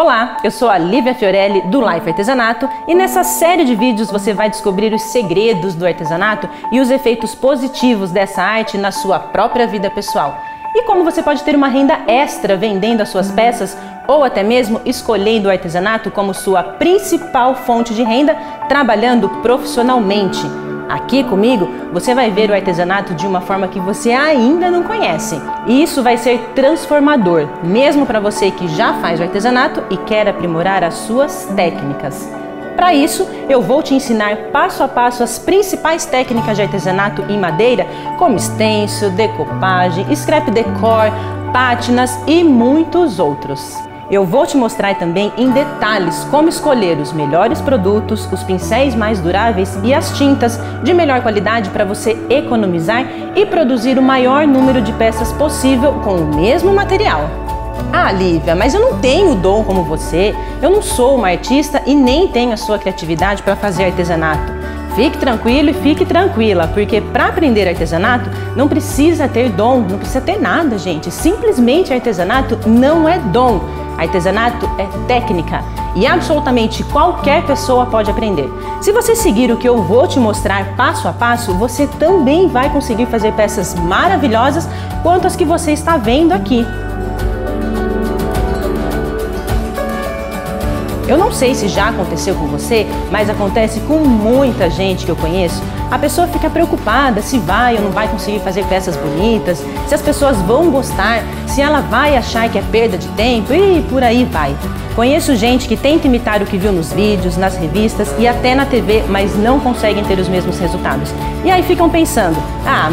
Olá, eu sou a Lívia Fiorelli do Life Artesanato e nessa série de vídeos você vai descobrir os segredos do artesanato e os efeitos positivos dessa arte na sua própria vida pessoal. E como você pode ter uma renda extra vendendo as suas peças ou até mesmo escolhendo o artesanato como sua principal fonte de renda, trabalhando profissionalmente. Aqui comigo você vai ver o artesanato de uma forma que você ainda não conhece. E isso vai ser transformador, mesmo para você que já faz o artesanato e quer aprimorar as suas técnicas. Para isso, eu vou te ensinar passo a passo as principais técnicas de artesanato em madeira, como stencil, decopagem, scrap decor, pátinas e muitos outros. Eu vou te mostrar também em detalhes como escolher os melhores produtos, os pincéis mais duráveis e as tintas de melhor qualidade para você economizar e produzir o maior número de peças possível com o mesmo material. Ah, Lívia, mas eu não tenho dom como você, eu não sou uma artista e nem tenho a sua criatividade para fazer artesanato. Fique tranquilo e fique tranquila, porque para aprender artesanato não precisa ter dom, não precisa ter nada, gente. Simplesmente artesanato não é dom. Artesanato é técnica e absolutamente qualquer pessoa pode aprender. Se você seguir o que eu vou te mostrar passo a passo, você também vai conseguir fazer peças maravilhosas quanto as que você está vendo aqui. Eu não sei se já aconteceu com você, mas acontece com muita gente que eu conheço. A pessoa fica preocupada se vai ou não vai conseguir fazer peças bonitas, se as pessoas vão gostar, se ela vai achar que é perda de tempo e por aí vai. Conheço gente que tenta imitar o que viu nos vídeos, nas revistas e até na TV, mas não conseguem ter os mesmos resultados. E aí ficam pensando,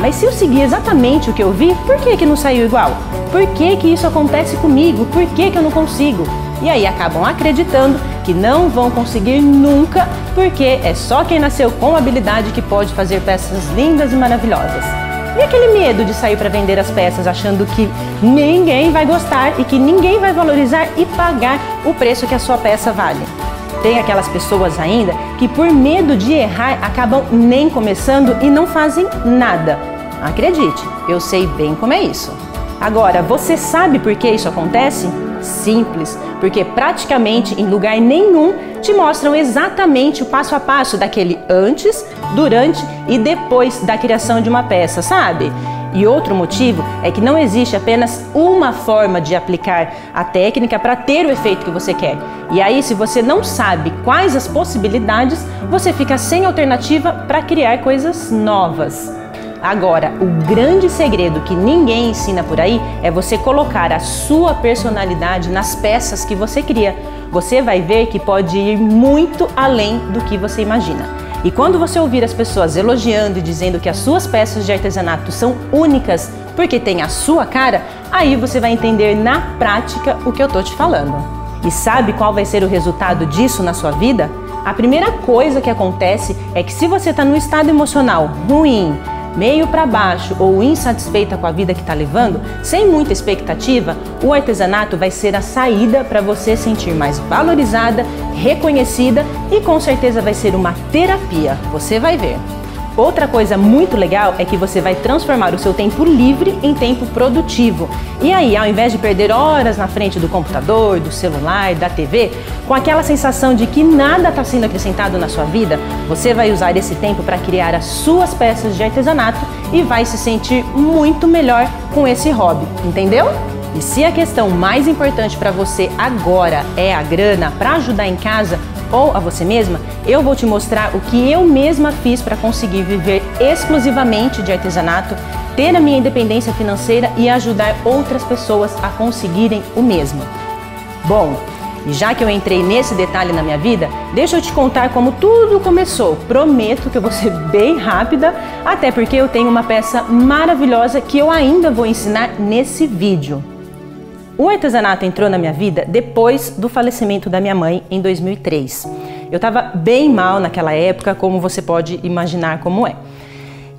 mas se eu seguir exatamente o que eu vi, por que não saiu igual? Por que isso acontece comigo? Por que eu não consigo? E aí acabam acreditando que não vão conseguir nunca, porque é só quem nasceu com habilidade que pode fazer peças lindas e maravilhosas. E aquele medo de sair para vender as peças achando que ninguém vai gostar e que ninguém vai valorizar e pagar o preço que a sua peça vale. Tem aquelas pessoas ainda que por medo de errar acabam nem começando e não fazem nada. Acredite, eu sei bem como é isso. Agora, você sabe por que isso acontece? Simples, porque praticamente em lugar nenhum te mostram exatamente o passo a passo daquele antes, durante e depois da criação de uma peça, sabe? E outro motivo é que não existe apenas uma forma de aplicar a técnica para ter o efeito que você quer. E aí, se você não sabe quais as possibilidades, você fica sem alternativa para criar coisas novas. Agora, o grande segredo que ninguém ensina por aí é você colocar a sua personalidade nas peças que você cria. Você vai ver que pode ir muito além do que você imagina. E quando você ouvir as pessoas elogiando e dizendo que as suas peças de artesanato são únicas porque tem a sua cara, aí você vai entender na prática o que eu tô te falando. E sabe qual vai ser o resultado disso na sua vida? A primeira coisa que acontece é que se você está num estado emocional ruim, meio para baixo ou insatisfeita com a vida que está levando, sem muita expectativa, o artesanato vai ser a saída para você sentir mais valorizada, reconhecida e com certeza vai ser uma terapia, você vai ver. Outra coisa muito legal é que você vai transformar o seu tempo livre em tempo produtivo. E aí, ao invés de perder horas na frente do computador, do celular, da TV, com aquela sensação de que nada está sendo acrescentado na sua vida, você vai usar esse tempo para criar as suas peças de artesanato e vai se sentir muito melhor com esse hobby, entendeu? E se a questão mais importante para você agora é a grana para ajudar em casa ou a você mesma, eu vou te mostrar o que eu mesma fiz para conseguir viver exclusivamente de artesanato, ter a minha independência financeira e ajudar outras pessoas a conseguirem o mesmo. Bom, e já que eu entrei nesse detalhe na minha vida, deixa eu te contar como tudo começou. Prometo que eu vou ser bem rápida, até porque eu tenho uma peça maravilhosa que eu ainda vou ensinar nesse vídeo. O artesanato entrou na minha vida depois do falecimento da minha mãe em 2003. Eu estava bem mal naquela época, como você pode imaginar como é.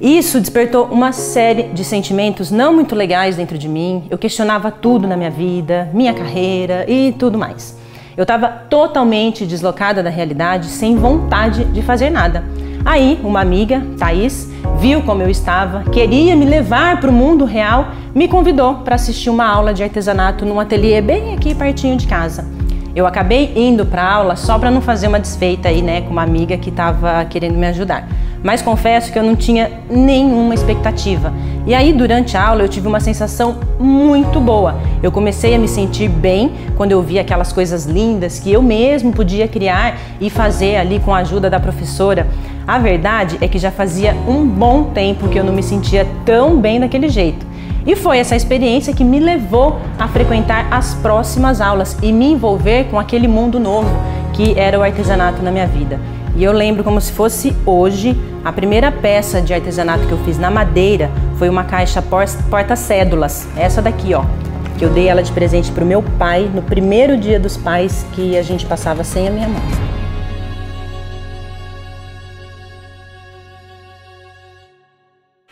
Isso despertou uma série de sentimentos não muito legais dentro de mim. Eu questionava tudo na minha vida, minha carreira e tudo mais. Eu estava totalmente deslocada da realidade, sem vontade de fazer nada. Aí, uma amiga, Thaís, viu como eu estava, queria me levar para o mundo real, me convidou para assistir uma aula de artesanato num ateliê bem aqui pertinho de casa. Eu acabei indo para aula só para não fazer uma desfeita aí, né, com uma amiga que estava querendo me ajudar. Mas confesso que eu não tinha nenhuma expectativa. E aí, durante a aula, eu tive uma sensação muito boa. Eu comecei a me sentir bem quando eu vi aquelas coisas lindas que eu mesmo podia criar e fazer ali com a ajuda da professora. A verdade é que já fazia um bom tempo que eu não me sentia tão bem daquele jeito. E foi essa experiência que me levou a frequentar as próximas aulas e me envolver com aquele mundo novo que era o artesanato na minha vida. E eu lembro como se fosse hoje, a primeira peça de artesanato que eu fiz na madeira foi uma caixa porta-cédulas, essa daqui, ó, que eu dei ela de presente para o meu pai no primeiro dia dos pais que a gente passava sem a minha mãe.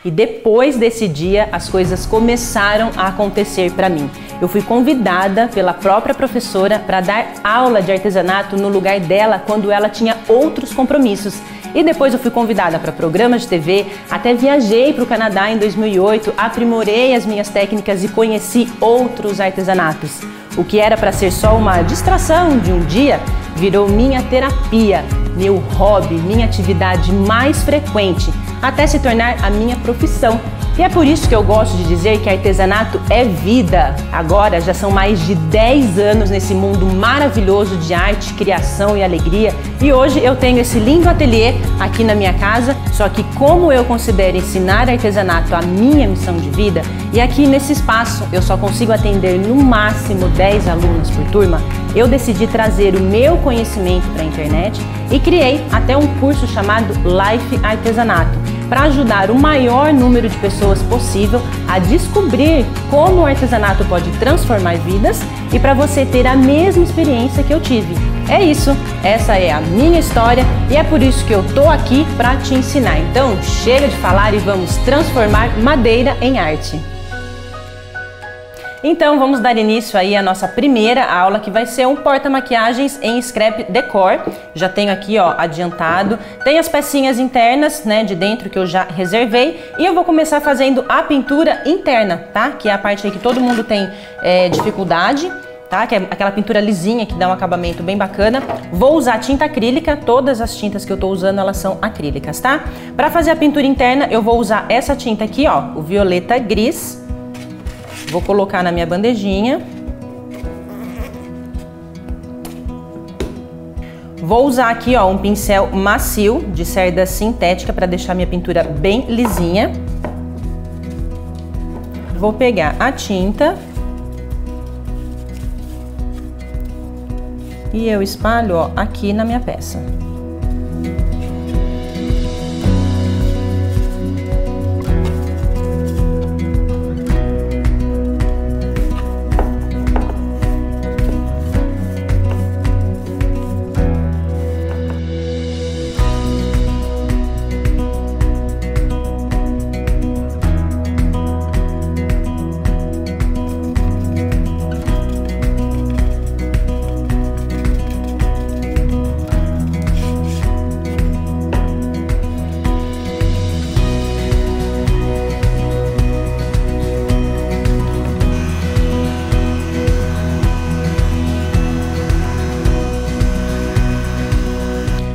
E depois desse dia, as coisas começaram a acontecer para mim. Eu fui convidada pela própria professora para dar aula de artesanato no lugar dela quando ela tinha outros compromissos. E depois eu fui convidada para programas de TV, até viajei para o Canadá em 2008, aprimorei as minhas técnicas e conheci outros artesanatos. O que era para ser só uma distração de um dia, virou minha terapia, meu hobby, minha atividade mais frequente, até se tornar a minha profissão. E é por isso que eu gosto de dizer que artesanato é vida. Agora já são mais de 10 anos nesse mundo maravilhoso de arte, criação e alegria. E hoje eu tenho esse lindo ateliê aqui na minha casa, só que como eu considero ensinar artesanato a minha missão de vida, e aqui nesse espaço eu só consigo atender no máximo 10 alunos por turma, eu decidi trazer o meu conhecimento para a internet e criei até um curso chamado Life Artesanato, para ajudar o maior número de pessoas possível a descobrir como o artesanato pode transformar vidas e para você ter a mesma experiência que eu tive. É isso, essa é a minha história e é por isso que eu tô aqui para te ensinar. Então, chega de falar e vamos transformar madeira em arte. Então vamos dar início aí à nossa primeira aula, que vai ser um porta-maquiagens em scrap decor. Já tenho aqui, ó, adiantado. Tem as pecinhas internas, né, de dentro que eu já reservei. E eu vou começar fazendo a pintura interna, tá? Que é a parte aí que todo mundo tem dificuldade, tá? Que é aquela pintura lisinha que dá um acabamento bem bacana. Vou usar tinta acrílica, todas as tintas que eu tô usando, elas são acrílicas, tá? Para fazer a pintura interna, eu vou usar essa tinta aqui, ó, o violeta gris. Vou colocar na minha bandejinha. Vou usar aqui, ó, um pincel macio de cerda sintética para deixar minha pintura bem lisinha. Vou pegar a tinta e eu espalho, ó, aqui na minha peça.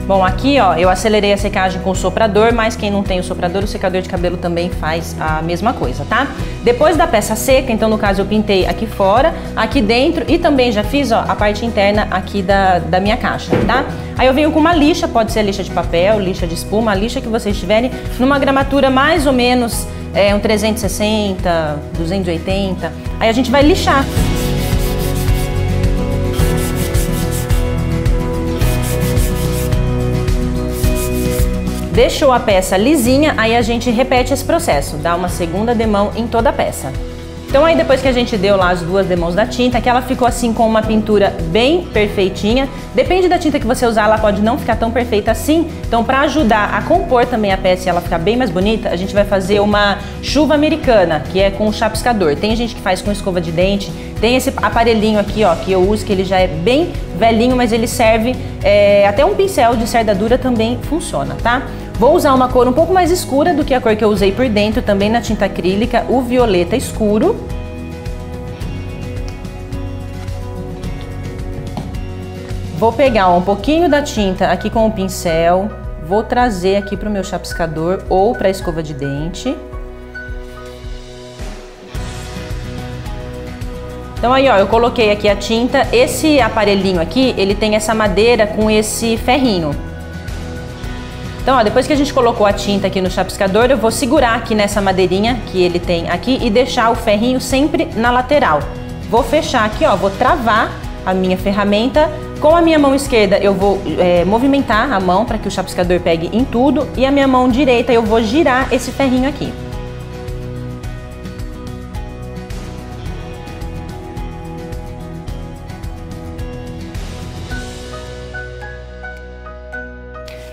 Bom, aqui, ó, eu acelerei a secagem com o soprador, mas quem não tem o soprador, o secador de cabelo também faz a mesma coisa, tá? Depois da peça seca, então no caso eu pintei aqui fora, aqui dentro e também já fiz, ó, a parte interna aqui da minha caixa, tá? Aí eu venho com uma lixa, pode ser lixa de papel, lixa de espuma, a lixa que vocês tiverem, numa gramatura mais ou menos um 360, 280, aí a gente vai lixar. Deixou a peça lisinha, aí a gente repete esse processo, dá uma segunda demão em toda a peça. Então aí depois que a gente deu lá as duas demãos da tinta, que ela ficou assim com uma pintura bem perfeitinha, depende da tinta que você usar, ela pode não ficar tão perfeita assim, então para ajudar a compor também a peça e ela ficar bem mais bonita, a gente vai fazer uma chuva americana, que é com chapiscador. Tem gente que faz com escova de dente, tem esse aparelhinho aqui, ó, que eu uso, que ele já é bem velhinho, mas ele serve, até um pincel de cerda dura também funciona, tá? Vou usar uma cor um pouco mais escura do que a cor que eu usei por dentro, também na tinta acrílica, o violeta escuro. Vou pegar um pouquinho da tinta aqui com o pincel, vou trazer aqui para o meu chapiscador ou para a escova de dente. Então aí, ó, eu coloquei aqui a tinta. Esse aparelhinho aqui, ele tem essa madeira com esse ferrinho. Então, ó, depois que a gente colocou a tinta aqui no chapiscador, eu vou segurar aqui nessa madeirinha que ele tem aqui e deixar o ferrinho sempre na lateral. Vou fechar aqui, ó, vou travar a minha ferramenta. Com a minha mão esquerda eu vou movimentar a mão para que o chapiscador pegue em tudo e a minha mão direita eu vou girar esse ferrinho aqui.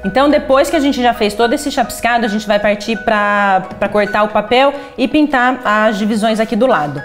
Então, depois que a gente já fez todo esse chapiscado, a gente vai partir para cortar o papel e pintar as divisões aqui do lado.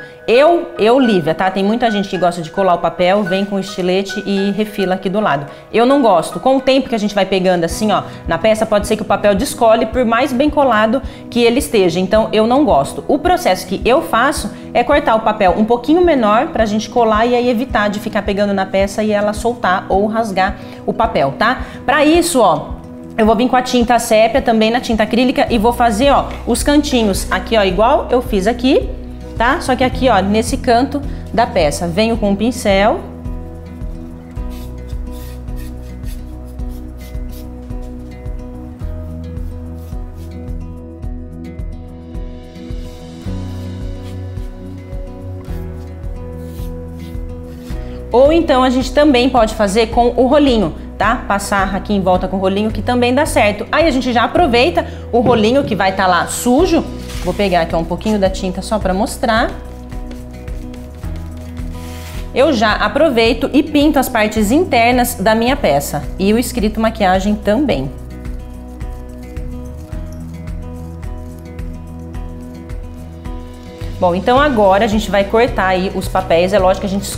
Lívia, tá? Tem muita gente que gosta de colar o papel, vem com estilete e refila aqui do lado. Eu não gosto. Com o tempo que a gente vai pegando assim, ó, na peça, pode ser que o papel descole por mais bem colado que ele esteja. Então, eu não gosto. O processo que eu faço é cortar o papel um pouquinho menor pra gente colar e aí evitar de ficar pegando na peça e ela soltar ou rasgar o papel, tá? Pra isso, ó, eu vou vir com a tinta sépia também na tinta acrílica e vou fazer, ó, os cantinhos aqui, ó, igual eu fiz aqui, tá? Só que aqui, ó, nesse canto da peça, venho com o pincel. Ou então a gente também pode fazer com o rolinho, tá? Passar aqui em volta com o rolinho que também dá certo. Aí a gente já aproveita o rolinho que vai estar lá sujo. Vou pegar aqui um pouquinho da tinta só para mostrar. Eu já aproveito e pinto as partes internas da minha peça. E o escrito maquiagem também. Bom, então agora a gente vai cortar aí os papéis. É lógico que a gente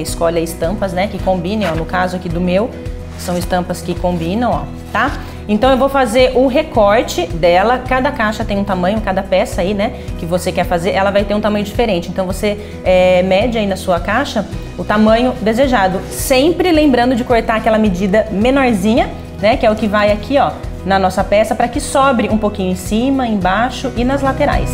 escolhe estampas, né, que combinem, ó. No caso aqui do meu, são estampas que combinam, ó, tá? Então eu vou fazer o recorte dela. Cada caixa tem um tamanho, cada peça aí, né, que você quer fazer, ela vai ter um tamanho diferente. Então você mede aí na sua caixa o tamanho desejado. Sempre lembrando de cortar aquela medida menorzinha, né, que é o que vai aqui, ó, na nossa peça, para que sobre um pouquinho em cima, embaixo e nas laterais.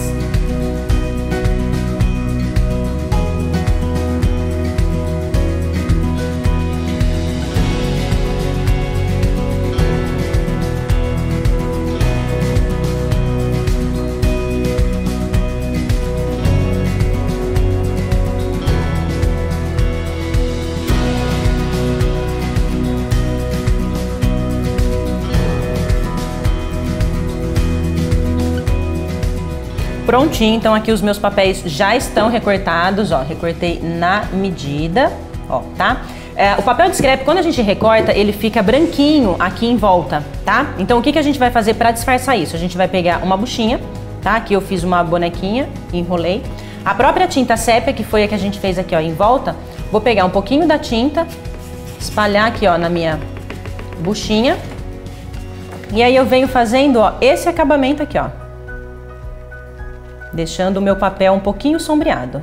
Prontinho, então aqui os meus papéis já estão recortados, ó, recortei na medida, ó, tá? O papel de scrap, quando a gente recorta, ele fica branquinho aqui em volta, tá? Então o que a gente vai fazer para disfarçar isso? A gente vai pegar uma buchinha, tá? Aqui eu fiz uma bonequinha, enrolei. A própria tinta sépia, que foi a que a gente fez aqui, ó, em volta, vou pegar um pouquinho da tinta, espalhar aqui, ó, na minha buchinha. E aí eu venho fazendo, ó, esse acabamento aqui, ó. Deixando o meu papel um pouquinho sombreado.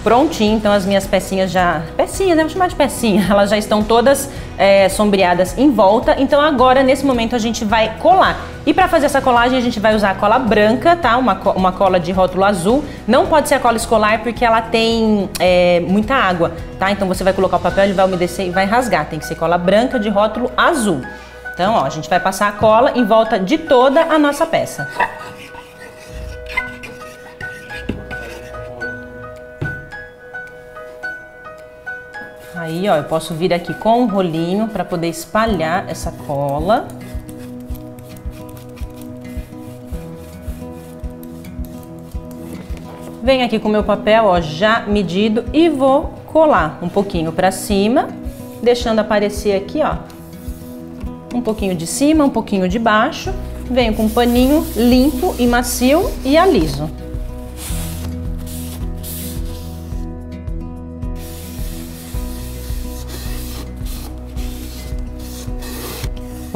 Prontinho, então as minhas pecinhas já... Pecinhas, né? Vou chamar de pecinha. Elas já estão todas sombreadas em volta. Então agora, nesse momento, a gente vai colar. E para fazer essa colagem, a gente vai usar a cola branca, tá? Uma cola de rótulo azul. Não pode ser a cola escolar porque ela tem muita água, tá? Então você vai colocar o papel, ele vai umedecer e vai rasgar. Tem que ser cola branca de rótulo azul. Então, ó, a gente vai passar a cola em volta de toda a nossa peça. Aí, ó, eu posso vir aqui com um rolinho para poder espalhar essa cola. Venho aqui com o meu papel, ó, já medido e vou colar um pouquinho para cima, deixando aparecer aqui, ó, um pouquinho de cima, um pouquinho de baixo. Venho com um paninho limpo e macio e aliso.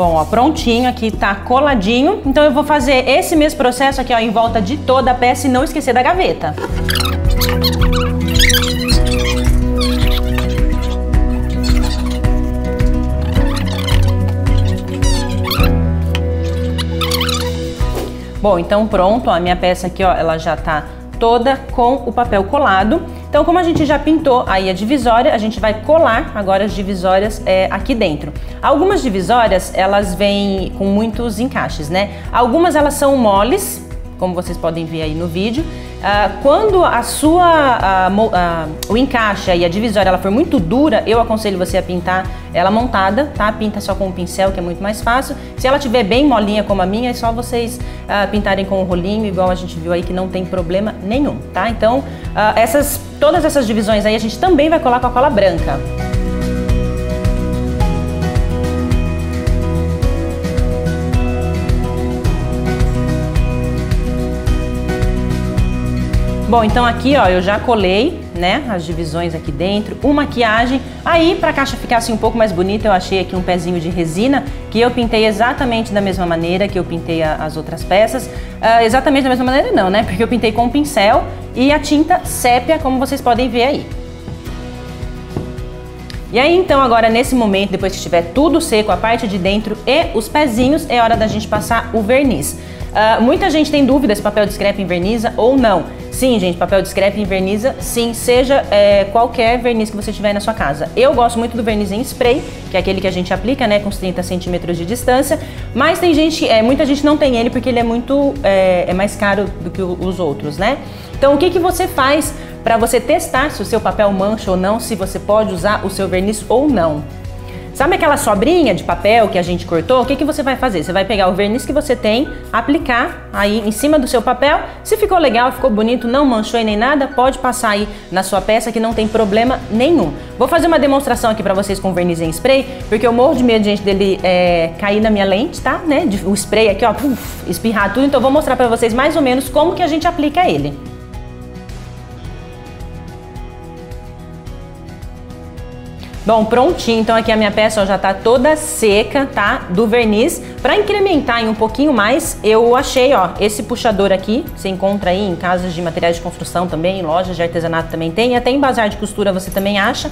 Bom, ó, prontinho, aqui tá coladinho. Então eu vou fazer esse mesmo processo aqui, ó, em volta de toda a peça e não esquecer da gaveta. Bom, então pronto, ó, a minha peça aqui, ó, ela já tá toda com o papel colado. Então, como a gente já pintou aí a divisória, a gente vai colar agora as divisórias aqui dentro. Algumas divisórias, elas vêm com muitos encaixes, né? Algumas elas são moles, como vocês podem ver aí no vídeo. Quando o encaixe e a divisória ela for muito dura, eu aconselho você a pintar ela montada, tá? Pinta só com o pincel, que é muito mais fácil. Se ela tiver bem molinha como a minha, é só vocês pintarem com o rolinho, igual a gente viu aí, que não tem problema nenhum, tá? Então, todas essas divisões aí a gente também vai colar com a cola branca. Bom, então aqui, ó, eu já colei, né, as divisões aqui dentro, maquiagem. Aí, pra caixa ficar assim um pouco mais bonita, eu achei aqui um pezinho de resina, que eu pintei exatamente da mesma maneira que eu pintei as outras peças. Exatamente da mesma maneira não, né, porque eu pintei com o pincel e a tinta sépia, como vocês podem ver aí. E aí, então, agora nesse momento, depois que estiver tudo seco, a parte de dentro e os pezinhos, é hora da gente passar o verniz. Muita gente tem dúvida se papel discreto inverniza ou não. Sim, gente, papel discreto inverniza, sim, seja qualquer verniz que você tiver na sua casa. Eu gosto muito do verniz em spray, que é aquele que a gente aplica, né, com os 30 centímetros de distância, mas tem gente, muita gente não tem ele porque ele é muito, mais caro do que os outros, né? Então, o que você faz para você testar se o seu papel mancha ou não, se você pode usar o seu verniz ou não? Sabe aquela sobrinha de papel que a gente cortou? O que você vai fazer? Você vai pegar o verniz que você tem, aplicar aí em cima do seu papel. Se ficou legal, ficou bonito, não manchou e nem nada, pode passar aí na sua peça que não tem problema nenhum. Vou fazer uma demonstração aqui pra vocês com verniz em spray, porque eu morro de medo, gente, dele cair na minha lente, tá? Né? O spray aqui, ó, espirrar tudo. Então eu vou mostrar pra vocês mais ou menos como que a gente aplica ele. Bom, prontinho, então aqui a minha peça ó, já tá toda seca, tá? Do verniz. Pra incrementar em um pouquinho mais, eu achei, ó, esse puxador aqui, você encontra aí em casas de materiais de construção também, em lojas de artesanato também tem, até em bazar de costura você também acha.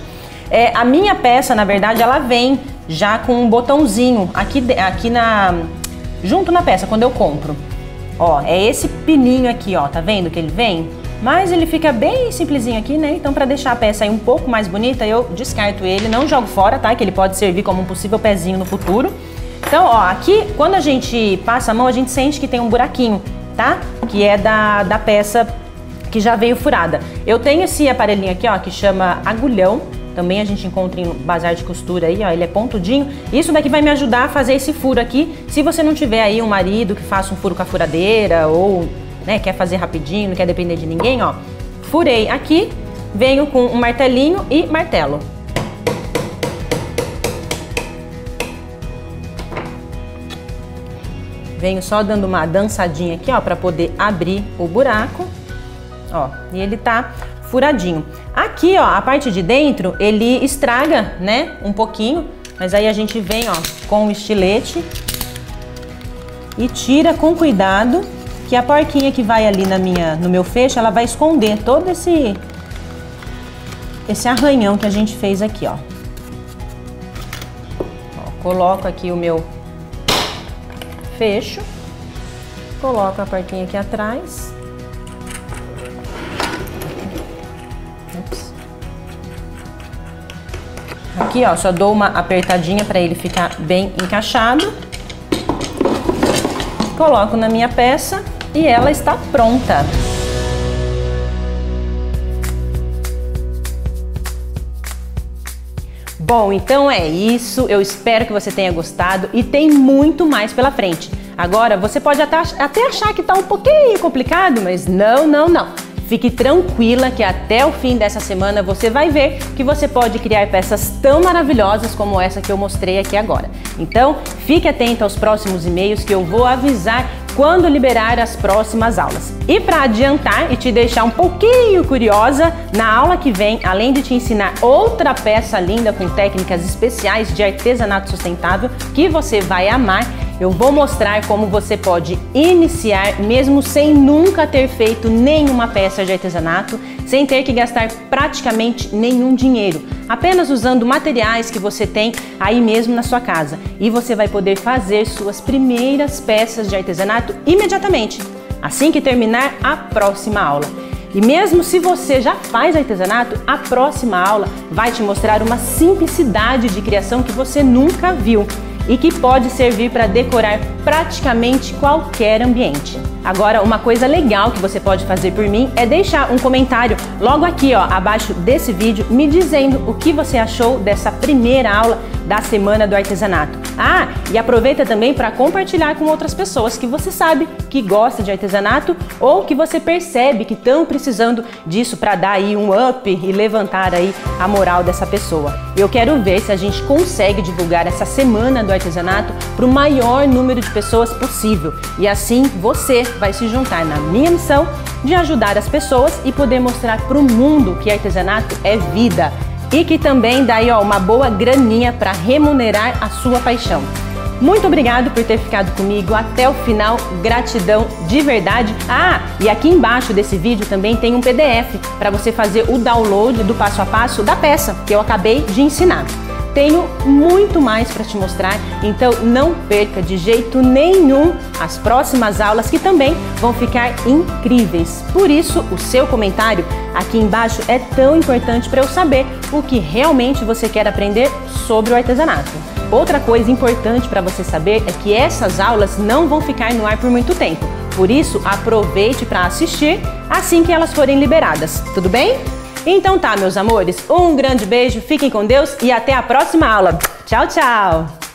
A minha peça, na verdade, ela vem já com um botãozinho aqui junto na peça, quando eu compro. Ó, é esse pininho aqui, ó, tá vendo que ele vem? Mas ele fica bem simplesinho aqui, né? Então, pra deixar a peça aí um pouco mais bonita, eu descarto ele, não jogo fora, tá? Que ele pode servir como um possível pezinho no futuro. Então, ó, aqui, quando a gente passa a mão, a gente sente que tem um buraquinho, tá? Que é da peça que já veio furada. Eu tenho esse aparelhinho aqui, ó, que chama agulhão. Também a gente encontra em bazar de costura aí, ó, ele é pontudinho. Isso daqui vai me ajudar a fazer esse furo aqui. Se você não tiver aí um marido que faça um furo com a furadeira ou... né, quer fazer rapidinho, não quer depender de ninguém, ó. Furei aqui, venho com um martelinho e martelo. Venho só dando uma dançadinha aqui, ó, pra poder abrir o buraco, ó, e ele tá furadinho. Aqui, ó, a parte de dentro, ele estraga, né, um pouquinho, mas aí a gente vem, ó, com o estilete e tira com cuidado, que a porquinha que vai ali no meu fecho, ela vai esconder todo esse arranhão que a gente fez aqui, ó. Coloco aqui o meu fecho, coloco a porquinha aqui atrás. Ups. Aqui, ó, só dou uma apertadinha para ele ficar bem encaixado. Coloco na minha peça. E ela está pronta. Bom, então é isso. Eu espero que você tenha gostado e tem muito mais pela frente. Agora, você pode até achar que está um pouquinho complicado, mas não. Fique tranquila que até o fim dessa semana você vai ver que você pode criar peças tão maravilhosas como essa que eu mostrei aqui agora. Então, fique atenta aos próximos e-mails que eu vou avisar quando liberar as próximas aulas. E para adiantar e te deixar um pouquinho curiosa, na aula que vem, além de te ensinar outra peça linda com técnicas especiais de artesanato sustentável que você vai amar, eu vou mostrar como você pode iniciar mesmo sem nunca ter feito nenhuma peça de artesanato, sem ter que gastar praticamente nenhum dinheiro, apenas usando materiais que você tem aí mesmo na sua casa. E você vai poder fazer suas primeiras peças de artesanato imediatamente, assim que terminar a próxima aula. E mesmo se você já faz artesanato, a próxima aula vai te mostrar uma simplicidade de criação que você nunca viu e que pode servir para decorar praticamente qualquer ambiente. Agora, uma coisa legal que você pode fazer por mim é deixar um comentário logo aqui, ó, abaixo desse vídeo, me dizendo o que você achou dessa primeira aula da Semana do Artesanato. Ah, e aproveita também para compartilhar com outras pessoas que você sabe que gosta de artesanato ou que você percebe que estão precisando disso para dar aí um up e levantar aí a moral dessa pessoa. Eu quero ver se a gente consegue divulgar essa Semana do Artesanato para o maior número de pessoas possível. E assim você vai se juntar na minha missão de ajudar as pessoas e poder mostrar para o mundo que artesanato é vida. E que também dá aí, ó, uma boa graninha para remunerar a sua paixão. Muito obrigado por ter ficado comigo até o final, gratidão de verdade. Ah, e aqui embaixo desse vídeo também tem um PDF para você fazer o download do passo a passo da peça que eu acabei de ensinar. Tenho muito mais para te mostrar, então não perca de jeito nenhum as próximas aulas que também vão ficar incríveis. Por isso, o seu comentário aqui embaixo é tão importante para eu saber o que realmente você quer aprender sobre o artesanato. Outra coisa importante para você saber é que essas aulas não vão ficar no ar por muito tempo. Por isso, aproveite para assistir assim que elas forem liberadas, tudo bem? Então tá, meus amores, um grande beijo, fiquem com Deus e até a próxima aula. Tchau, tchau!